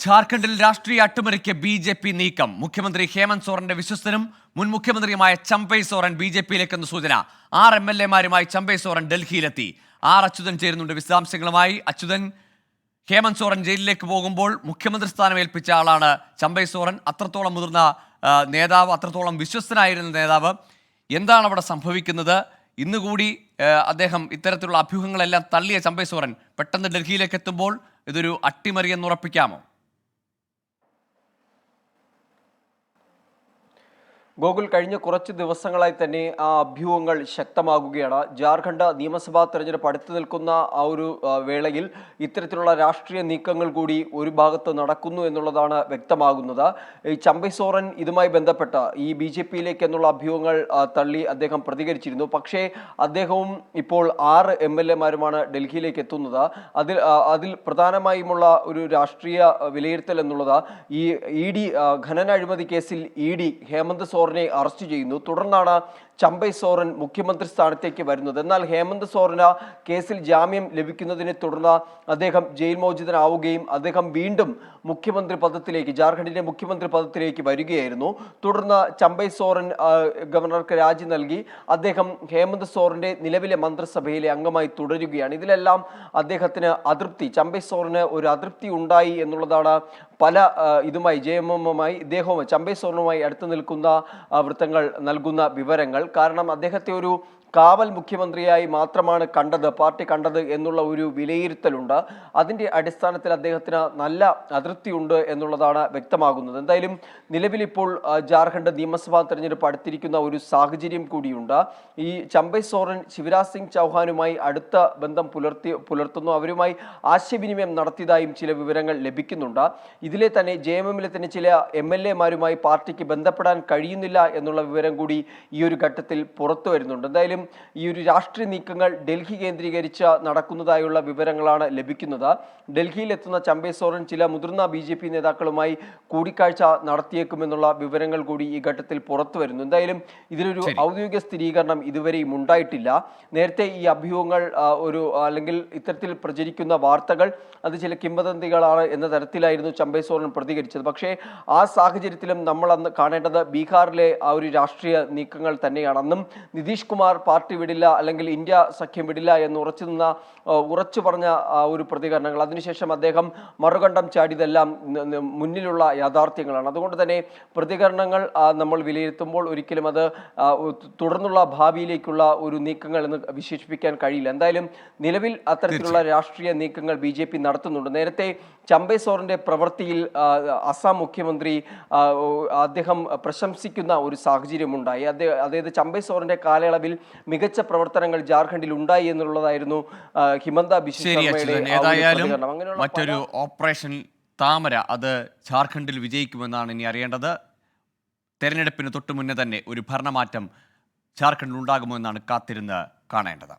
ജാർഖണ്ഡിൽ രാഷ്ട്രീയ അട്ടിമറിക്ക് ബി.ജെ.പി നീക്കം. മുഖ്യമന്ത്രി ഹേമന്ത് സോറന്റെ വിശ്വസ്തനും മുൻ മുഖ്യമന്ത്രിയുമായ ചമ്പൈ സോറൻ ബി.ജെ.പിയിലേക്കെന്ന സൂചന. 6 എം.എൽ.എമാരുമായി ചമ്പൈ സോറൻ ഡൽഹിയിലെത്തി. അച്യുതൻ ചേരുന്നുണ്ട് വിശദാംശങ്ങളുമായി. അച്യുതൻ, ഹേമന്ത് സോറൻ ജയിലിലേക്ക് പോകുമ്പോൾ മുഖ്യമന്ത്രി സ്ഥാനം ഏൽപ്പിച്ച ആളാണ് ചമ്പൈ സോറൻ. അത്രത്തോളം മുതിർന്ന നേതാവ്, അത്രത്തോളം വിശ്വസ്തനായിരുന്ന നേതാവ്. എന്താണ് അവിടെ സംഭവിക്കുന്നത്? ഇന്നുകൂടി അദ്ദേഹം ഇത്തരത്തിലുള്ള അഭ്യൂഹങ്ങളെല്ലാം തള്ളിയ ചമ്പൈ സോറൻ പെട്ടെന്ന് ഡൽഹിയിലേക്ക് എത്തുമ്പോൾ ഇതൊരു അട്ടിമറിയെന്ന് ഉറപ്പിക്കാമോ? ഗോകുൽ, കഴിഞ്ഞ കുറച്ച് ദിവസങ്ങളായി തന്നെ ആ അഭ്യൂഹങ്ങൾ ശക്തമാകുകയാണ്. ജാർഖണ്ഡ് നിയമസഭാ തെരഞ്ഞെടുപ്പ് അടുത്തു നിൽക്കുന്ന ആ ഒരു വേളയിൽ ഇത്തരത്തിലുള്ള രാഷ്ട്രീയ നീക്കങ്ങൾ കൂടി ഒരു ഭാഗത്ത് നടക്കുന്നു എന്നുള്ളതാണ് വ്യക്തമാകുന്നത്. ഈ ചമ്പൈ സോറൻ ഇതുമായി ബന്ധപ്പെട്ട ഈ ബി.ജെ.പിയിലേക്ക് എന്നുള്ള അഭ്യൂഹങ്ങൾ തള്ളി അദ്ദേഹം പ്രതികരിച്ചിരുന്നു. പക്ഷേ അദ്ദേഹവും ഇപ്പോൾ 6 എം.എൽ.എമാരുമാണ് ഡൽഹിയിലേക്ക് എത്തുന്നത്. അതിൽ പ്രധാനമായുമുള്ള ഒരു രാഷ്ട്രീയ വിലയിരുത്തൽ എന്നുള്ളത് ഈ ഇ.ഡി ഖനന അഴിമതി കേസിൽ ഇ.ഡി ഹേമന്ത് സോറനെ അറസ്റ്റ് ചെയ്യുന്നു. തുടർന്നാണ് ചമ്പൈ സോറൻ മുഖ്യമന്ത്രി സ്ഥാനത്തേക്ക് വരുന്നത്. എന്നാൽ ഹേമന്ത് സോറന് കേസിൽ ജാമ്യം ലഭിക്കുന്നതിനെ തുടർന്ന് അദ്ദേഹം ജയിൽ മോചിതനാവുകയും അദ്ദേഹം വീണ്ടും മുഖ്യമന്ത്രി പദത്തിലേക്ക്, ജാർഖണ്ഡിന്റെ മുഖ്യമന്ത്രി പദത്തിലേക്ക് വരികയായിരുന്നു. തുടർന്ന് ചമ്പൈ സോറൻ ഗവർണർക്ക് രാജി നൽകി അദ്ദേഹം ഹേമന്ത് സോറന്റെ നിലവിലെ മന്ത്രിസഭയിലെ അംഗമായി തുടരുകയാണ്. ഇതിലെല്ലാം അദ്ദേഹത്തിന് അതൃപ്തി, ചമ്പൈ സോറന് ഒരു അതൃപ്തി ഉണ്ടായി എന്നുള്ളതാണ് പല ഇതുമായി ജെഎംഎമ്മുമായി ഇദ്ദേഹവും ചമ്പൈ സോറനുമായി അടുത്ത് നിൽക്കുന്ന വൃത്തങ്ങൾ നൽകുന്ന വിവരങ്ങൾ. കാരണം അദ്ദേഹത്തെ ഒരു കാവൽ മുഖ്യമന്ത്രിയായി മാത്രമാണ് പാർട്ടി കണ്ടത് എന്നുള്ള ഒരു വിലയിരുത്തലുണ്ട്. അതിൻ്റെ അടിസ്ഥാനത്തിൽ അദ്ദേഹത്തിന് നല്ല അതൃപ്തിയുണ്ട് എന്നുള്ളതാണ് വ്യക്തമാകുന്നത്. എന്തായാലും നിലവിലിപ്പോൾ ജാർഖണ്ഡ് നിയമസഭാ തെരഞ്ഞെടുപ്പ് അടുത്തിരിക്കുന്ന ഒരു സാഹചര്യം കൂടിയുണ്ട്. ഈ ചമ്പൈ സോറൻ ശിവരാജ് സിംഗ് ചൗഹാനുമായി അടുത്ത ബന്ധം പുലർത്തുന്നു. അവരുമായി ആശയവിനിമയം നടത്തിയതായും ചില വിവരങ്ങൾ ലഭിക്കുന്നുണ്ട്. ഇതിലെ തന്നെ ജെഎംഎമ്മിലെ തന്നെ ചില എം.എൽ.എമാരുമായി പാർട്ടിക്ക് ബന്ധപ്പെടാൻ കഴിയുന്നില്ല എന്നുള്ള വിവരം കൂടി ഈ ഒരു ഘട്ടത്തിൽ പുറത്തു വരുന്നുണ്ട്. എന്തായാലും ഈ ഒരു രാഷ്ട്രീയ നീക്കങ്ങൾ ഡൽഹി കേന്ദ്രീകരിച്ച് നടക്കുന്നതായുള്ള വിവരങ്ങളാണ് ലഭിക്കുന്നത്. ഡൽഹിയിൽ എത്തുന്ന ചമ്പൈ സോറൻ ചില മുതിർന്ന ബി.ജെ.പി നേതാക്കളുമായി കൂടിക്കാഴ്ച നടത്തിയേക്കുമെന്നുള്ള വിവരങ്ങൾ കൂടി ഈ ഘട്ടത്തിൽ പുറത്തു വരുന്നു. എന്തായാലും ഇതിലൊരു ഔദ്യോഗിക സ്ഥിരീകരണം ഇതുവരെയും ഉണ്ടായിട്ടില്ല. നേരത്തെ ഈ അഭ്യൂഹങ്ങൾ അല്ലെങ്കിൽ ഇത്തരത്തിൽ പ്രചരിക്കുന്ന വാർത്തകൾ അത് ചില കിംവദന്തികളാണ് എന്ന തരത്തിലായിരുന്നു ചമ്പൈ സോറൻ പ്രതികരിച്ചത്. പക്ഷേ ആ സാഹചര്യത്തിലും നമ്മൾ അന്ന് കാണേണ്ടത് ബീഹാറിലെ ആ ഒരു രാഷ്ട്രീയ നീക്കങ്ങൾ തന്നെയാണ്. അന്നും നിതീഷ് കുമാർ പാർട്ടി വിടില്ല, അല്ലെങ്കിൽ ഇന്ത്യ സഖ്യം വിടില്ല എന്ന് ഉറച്ചു പറഞ്ഞ ഒരു പ്രതികരണങ്ങൾ, അതിനുശേഷം അദ്ദേഹം മറുകണ്ഠം ചാടിയതെല്ലാം മുന്നിലുള്ള യാഥാർത്ഥ്യങ്ങളാണ്. അതുകൊണ്ട് തന്നെ പ്രതികരണങ്ങൾ നമ്മൾ വിലയിരുത്തുമ്പോൾ ഒരിക്കലും അത് തുടർന്നുള്ള ഭാവിയിലേക്കുള്ള ഒരു നീക്കങ്ങൾ എന്ന് വിശേഷിപ്പിക്കാൻ കഴിയില്ല. എന്തായാലും നിലവിൽ അത്തരത്തിലുള്ള രാഷ്ട്രീയ നീക്കങ്ങൾ ബി.ജെ.പി നടത്തുന്നുണ്ട്. നേരത്തെ ചമ്പൈ സോറന്റെ പ്രവൃത്തിയിൽ അസം മുഖ്യമന്ത്രി അദ്ദേഹം പ്രശംസിക്കുന്ന ഒരു സാഹചര്യമുണ്ടായി. അതായത് ചമ്പൈ സോറന്റെ കാലയളവിൽ മികച്ച പ്രവർത്തനങ്ങൾ ജാർഖണ്ഡിൽ ഉണ്ടായി എന്നുള്ളതായിരുന്നു ഹിമന്ത ബിശ്വ ശർമ്മയുടെ. ഏതായാലും മറ്റൊരു ഓപ്പറേഷൻ താമര അത് ജാർഖണ്ഡിൽ വിജയിക്കുമെന്നാണ് ഇനി അറിയേണ്ടത്. തെരഞ്ഞെടുപ്പിന് തൊട്ടു മുന്നേ തന്നെ ഒരു ഭരണമാറ്റം ജാർഖണ്ഡിൽ ഉണ്ടാകുമോ എന്നാണ് കാത്തിരുന്ന് കാണേണ്ടത്.